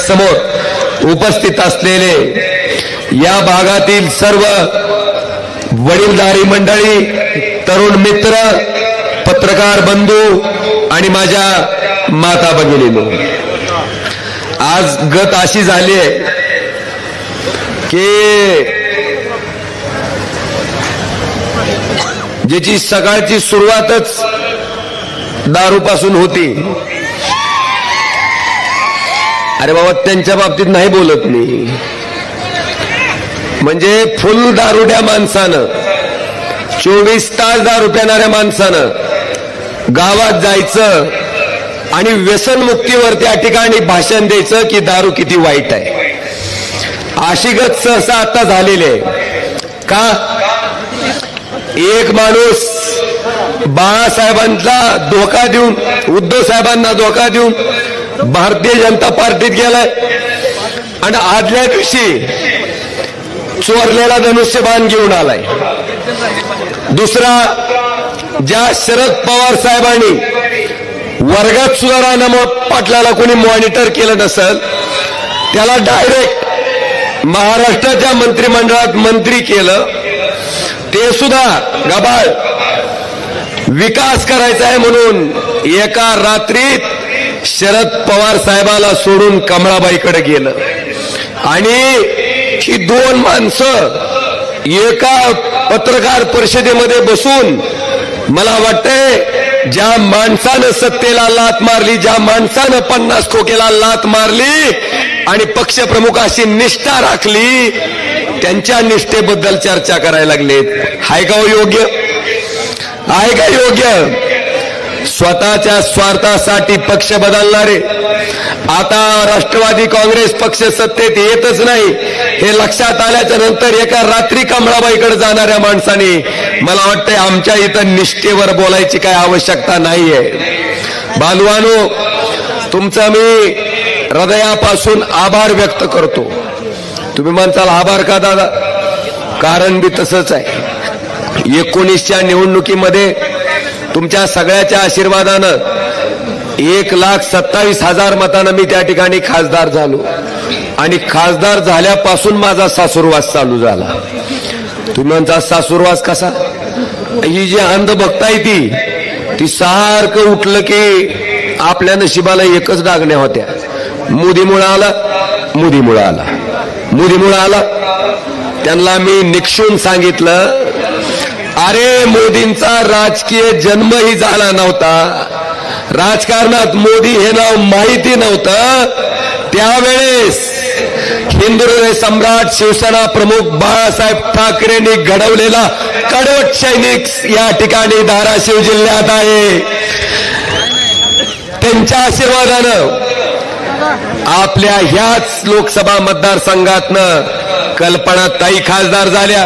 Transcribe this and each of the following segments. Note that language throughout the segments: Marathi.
समोर उपस्थित असलेले या भागातील सर्व वडीलधारी मंडळी, तरुण मित्र, पत्रकार बंधू आणि माझ्या माता भगिनींनो, आज गत अशी झाली आहे की ज्याची सकाळची सुरुवातच दारूपासून होती. अरे बाबा, त्यांच्या बाबतीत नाही बोलत मी. म्हणजे फुल दारुड्या माणसानं, 24 तास दारू पिणाऱ्या माणसानं गावात जायचं आणि व्यसनमुक्तीवर त्या ठिकाणी भाषण द्यायचं की दारू किती वाईट आहे. अशी गत सहसा आता झालेली आहे. का? एक माणूस बाळासाहेबांना धोका देऊन, उद्धव साहेबांना धोका देऊन भारतीय जनता पार्टीत गेलाय आणि आदल्या दिवशी चोरलेला धनुष्यबाण घेऊन आलाय. दुसरा, ज्या शरद पवार साहेबांनी वर्गात सुद्धा राणा पाटलाला कोणी मॉनिटर केलं नसेल, त्याला डायरेक्ट महाराष्ट्राच्या मंत्रिमंडळात मंत्री केलं. ते सुद्धा गबाळ विकास करायचा आहे म्हणून एका रात्रीत शरद पवार साहेबाला सोडून कमळाबाईकडे गेलं. आणि ही दोन माणसं एका पत्रकार परिषदेमध्ये बसून, मला वाटतंय ज्या माणसानं सत्तेला लात मारली, ज्या माणसानं 50 खोकेला लात मारली आणि पक्षप्रमुखाशी निष्ठा राखली, त्यांच्या निष्ठेबद्दल चर्चा करायला लागलेत. हाय का योग्य? आहे का योग्य? स्वतःच्या स्वार्थासाठी पक्ष बदलणारे आता राष्ट्रवादी काँग्रेस पक्ष सत्तेत येतच नाही हे लक्षात आल्याच्या नंतर एका रात्री कमळाबाईकडे जाणाऱ्या माणसाने, मला वाटतंय आमच्या इथं निष्ठेवर बोलायची काय आवश्यकता नाहीये. बांधवांनो, तुमचा मी हृदयापासून आभार व्यक्त करतो. तुम्ही म्हणताल आभार का दादा? कारण बी तसंच आहे. 19च्या निवडणुकीमध्ये तुमच्या सगळ्याच्या आशीर्वादानं 1,27,000 मतांना मी त्या ठिकाणी खासदार झालो आणि खासदार झाल्यापासून माझा सासुरवास चालू झाला. तुम्ही म्हणता सासुरवास कसा? ही जी अंधभक्त आहे ती सारखं उठलं की आपल्या नशिबाला एकच डागण्या होत्या. मोदीमुळे आला, मोदीमुळे आला, मोदीमुळे आला. त्यांना मी निक्षून सांगितलं, अरे मोदींचा राजकीय जन्मही झाला नव्हता, राजकारणात मोदी हे नाव माहिती नव्हतं. त्यावेळेस हिंदू हृदय सम्राट शिवसेना प्रमुख बाळासाहेब ठाकरेंनी घडवलेला कडवट सैनिक या ठिकाणी धाराशिव जिल्ह्यात आहे. त्यांच्या आशीर्वादानं आपल्या ह्याच लोकसभा मतदारसंघातनं कल्पनाताई खासदार झाल्या,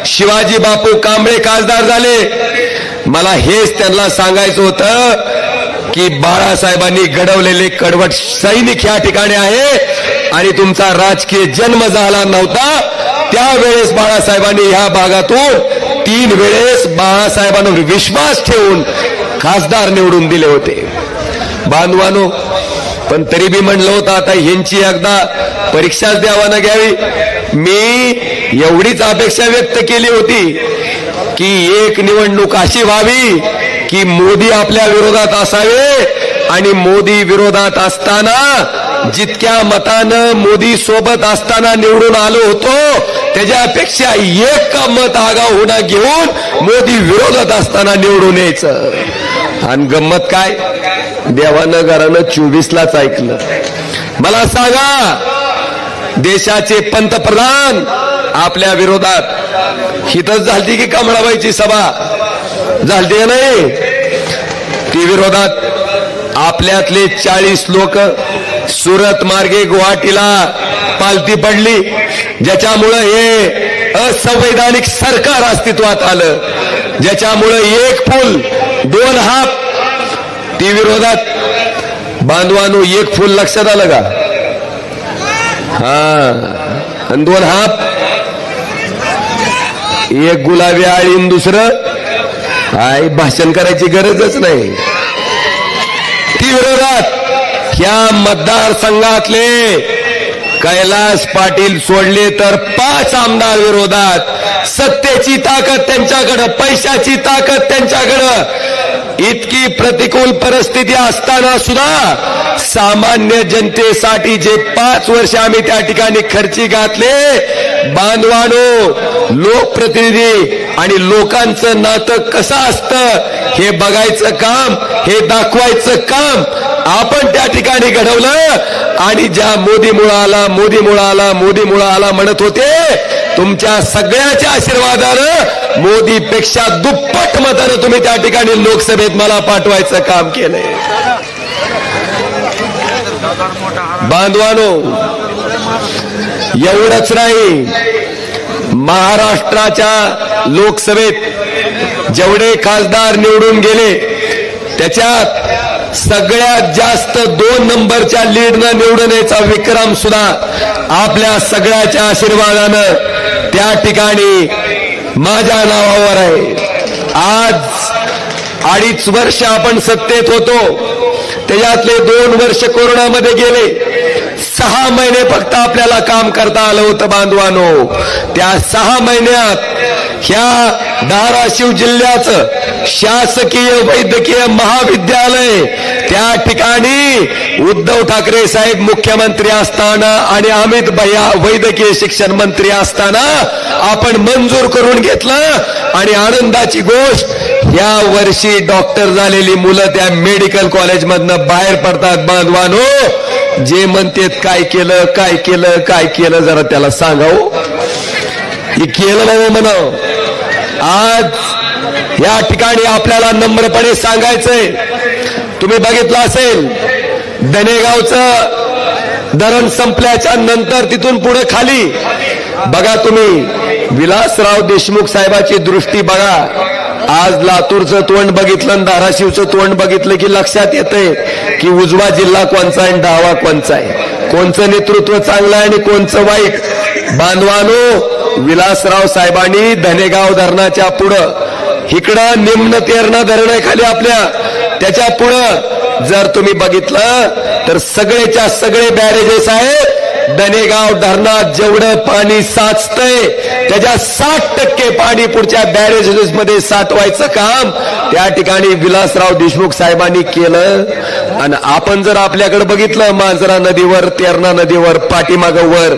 शिवाजी बापू कांबळे खासदार झाले. मला हेच त्यांना सांगायचं होतं की बाळासाहेबांनी घडवलेले कडवट सैनिक या ठिकाणी आहे आणि तुमचा राजकीय जन्म झाला नव्हता. त्यावेळेस बाळासाहेबांनी ह्या भागातून 3 वेळेस बाळासाहेबांवर विश्वास ठेवून खासदार निवडून दिले होते. बांधवानो, पण तरी बी म्हणलं होतं आता ह्यांची एकदा परीक्षाच द्यावा न घ्यावी. मी एवढीच अपेक्षा व्यक्त केली होती की एक निवडणूक अशी व्हावी की मोदी आपल्या विरोधात असावे आणि मोदी विरोधात असताना जितक्या मतानं मोदी सोबत असताना निवडून आलो होतो त्याच्यापेक्षा 1 मत आगाऊ होणं घेऊन मोदी विरोधात असताना निवडून यायचं. आणि गंमत काय, देवानं घरानं 24लाच ऐकलं. मला सांगा, देशाचे पंतप्रधान आपल्या विरोधात हितच झालती की कमळाबाईची सभा झालती नाही? ती विरोधात आपल्यातले 40 लोक सुरत मार्गे गुवाहाटीला पालती पडली, ज्याच्यामुळे हे असंवैधानिक सरकार अस्तित्वात आलं, ज्याच्यामुळे 1 फूल 2 हात. ती विरोधात बांधवांनो 1 फूल लक्षात आलं का? हा, आणि 2 हात, एक गुलाबी आळीन दुसरं काय, भाषण करायची गरजच नाही. ती विरोधात ह्या मतदारसंघातले कैलास पाटील सोडले तर 5 आमदार विरोधात. सत्तेची ताकद त्यांच्याकडं, पैशाची ताकद त्यांच्याकडं. इतकी प्रतिकूल परिस्थिती असताना सुद्धा सामान्य जनतेसाठी जे 5 वर्ष आम्ही त्या ठिकाणी खर्ची घातले, बांधवानो, लोकप्रतिनिधी आणि लोकांचं नातं कसं असतं हे बघायचं काम, हे दाखवायचं काम आपण त्या ठिकाणी घडवलं. आणि ज्या मोदी मुळा आला म्हणत होते, तुमच्या सगळ्याच्या आशीर्वादानं मोदीपेक्षा दुप्पट मतानं तुम्ही त्या ठिकाणी लोकसभेत मला पाठवायचं काम केलंय. बांधवानो, एवढंच नाही, महाराष्ट्राच्या लोकसभेत जेवढे खासदार निवडून गेले त्याच्यात सगळ्यात जास्त 2 नंबरच्या लीडनं निवडून यायचा विक्रम सुद्धा आपल्या सगळ्याच्या आशीर्वादानं त्या ठिकाणी माझ्या नावावर आहे. आज 2.5 वर्ष आपण सत्तेत होतो, त्याच्यातले 2 वर्ष कोरोनामध्ये गेले. 6 महिने फक्त आपल्याला काम करता आलं होतं बांधवानो. त्या 6 महिन्यात ह्या धाराशिव जिल्ह्याचं शासकीय वैद्यकीय महाविद्यालय त्या ठिकाणी उद्धव ठाकरे साहेब मुख्यमंत्री असताना आणि अमित भैया वैद्यकीय शिक्षण मंत्री असताना आपण मंजूर करून घेतलं. आणि आनंदाची गोष्ट, या वर्षी डॉक्टर झालेली मुलं त्या मेडिकल कॉलेजमधनं बाहेर पडतात. बांधवानो, जे म्हणतात काय केलं जरा त्याला सांगावं, हे केलं नाही म्हणावं. आज या ठिकाणी आपल्याला नम्रपणे सांगायचंय, तुम्ही बघितलं असेल धनेगावचं धरण संपल्याच्या नंतर तिथून पुढे खाली बघा, तुम्ही विलासराव देशमुख साहेबाची दृष्टी बघा. आज लातूरचं तोंड बघितलं आणि धाराशिवचं तोंड बघितलं की लक्षात येतंय की उजवा जिल्हा कोणचा आहे आणि डावा कोणचा आहे, कोणचं नेतृत्व चांगलं आहे आणि कोणचं वाईट. बांधवानो, विलासराव साहेबांनी धनेगाव धरणाच्या पुढं, इकडं निम्न तेरणा धरण आहे खाली आपल्या, त्याच्या पुढं जर तुम्ही बघितलं तर सगळेच्या सगळे बॅरेजेस आहेत. धनेगाव धरणात जेवढं पाणी साचतंय त्याच्या 60% पाणी पुढच्या बॅरेजेस मध्ये साठवायचं काम त्या ठिकाणी विलासराव देशमुख साहेबांनी केलं. आणि आपण जर आपल्याकडे बघितलं मांजरा नदीवर, तेरणा नदीवर, पाठीमागं वर,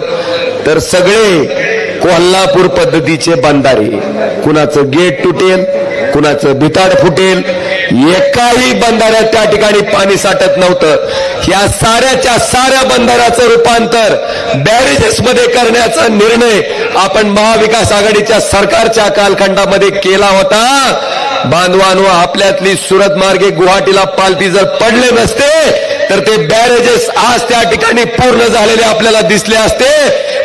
तर सगळे कोल्हापूर पद्धतीचे बंधारे, कुणाचं गेट तुटेल, कुणाचं भिताड फुटेल, एकाही बंधाऱ्यात त्या ठिकाणी पाणी साठत नव्हतं. या साऱ्याच्या साऱ्या बंधाऱ्याचं रूपांतर बॅरेजेस मध्ये करण्याचा निर्णय आपण महाविकास आघाडीच्या सरकारच्या कालखंडामध्ये केला होता. बांधवांनो, आपल्यातली सुरत मार्गे गुवाहाटीला पालथी जर पडले नसते तर ते बॅरेजेस आज त्या ठिकाणी पूर्ण झालेले आपल्याला दिसले असते.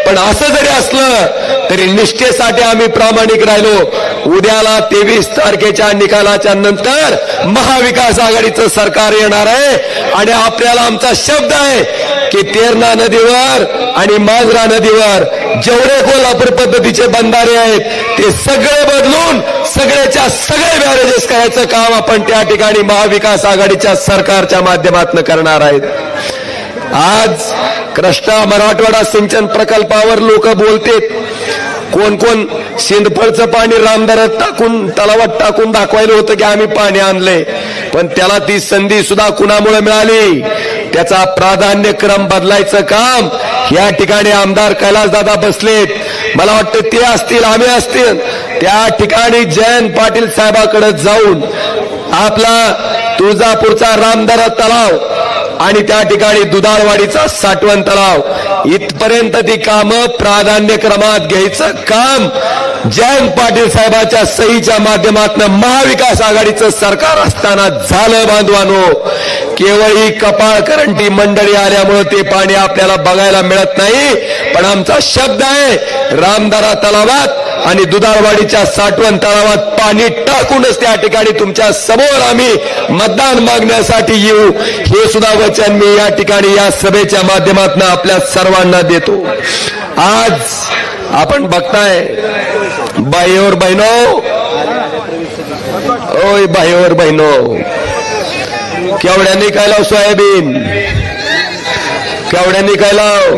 पण असं जरी असलं तरी निष्ठेसाठी आम्ही प्रामाणिक राहिलो. उद्याला 23 तारखेच्या निकालाच्या नंतर महाविकास आघाडीचं सरकार येणार आहे आणि आपल्याला आमचा शब्द आहे की तेरणा नदीवर आणि मांजरा नदीवर जेवढे कोल्हापूर पद्धतीचे बंधारे आहेत ते सगळे बदलून सगळ्याच्या सगळे बॅरेजेस करायचं काम आपण त्या ठिकाणी महाविकास आघाडीच्या सरकारच्या माध्यमातून करणार आहेत. आज कृष्णा मराठवाडा सिंचन प्रकल्पावर लोक बोलतेत, कोण कोण सिंदफळचं पाणी रामदारात टाकून तलावात टाकून दाखवायला होतं की आम्ही पाणी आणले, पण त्याला ती संधी सुद्धा कुणामुळे मिळाली? त्याचा प्राधान्यक्रम बदलायचं काम या ठिकाणी आमदार कैलासदादा बसलेत. मला वाटतं ते असतील, आम्ही असतील, त्या ठिकाणी जयंत पाटील साहेबांकडे जाऊन आपला तुळजापूरचा रामदारा तलाव आणि त्या ठिकाणी दुधाळवाडीचा साठवण तलाव इथपर्यंत ती कामं प्राधान्यक्रमात घ्यायचं काम जयंत पाटील साहेबांच्या सहीच्या माध्यमातून महाविकास आघाडीचं सरकार असताना झालं. बांधवानो, केवळ ही कपाळकरंटी मंडळी आल्यामुळे ते पाणी आपल्याला बघायला मिळत नाही, पण आमचा शब्द आहे रामदारा तलावात आणि दुधाळवाडीच्या साठवण तलावात पाणी टाकूनच त्या ठिकाणी तुमच्या समोर आम्ही मतदान मागण्यासाठी येऊ, हे सुद्धा वचन मी या ठिकाणी या सभेच्या माध्यमातून आपल्या सर्वांना देतो. आज आपण बघताय बाईवर बहिणो, ओय बाईवर बहिणो, केवढ्या निघाला सोयाबीन, केवढ्यांनी काय लाव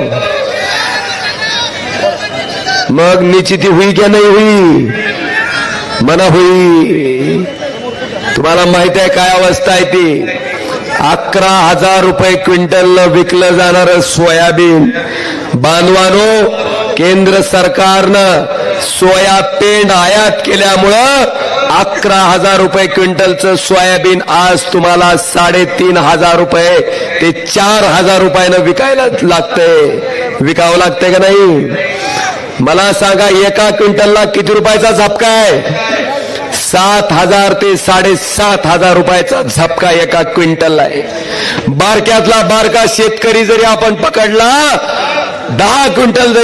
मग निश्चिती हुई की नाही हुई मना हुई. तुम्हाला माहित आहे काय अवस्था आहे ती. 11,000 रुपये क्विंटलनं विकलं जाणारं सोयाबीन. बांधवानो, केंद्र सरकारनं सोया पेंड आयात केल्यामुळं 11,000 रुपये क्विंटलचं सोयाबीन आज तुम्हाला 3,500 रुपये ते 4,000 रुपयानं विकायला लागतंय. विकावं लागतंय का नाही मला सांगा. एका क्विंटलला किती रुपयाचा झपका आहे? 7,000 ते 7,500 रुपयाचा झपका एका क्विंटलला आहे. बारक्यातला बारका शेतकरी जरी आपण पकडला 10 क्विंटल जरी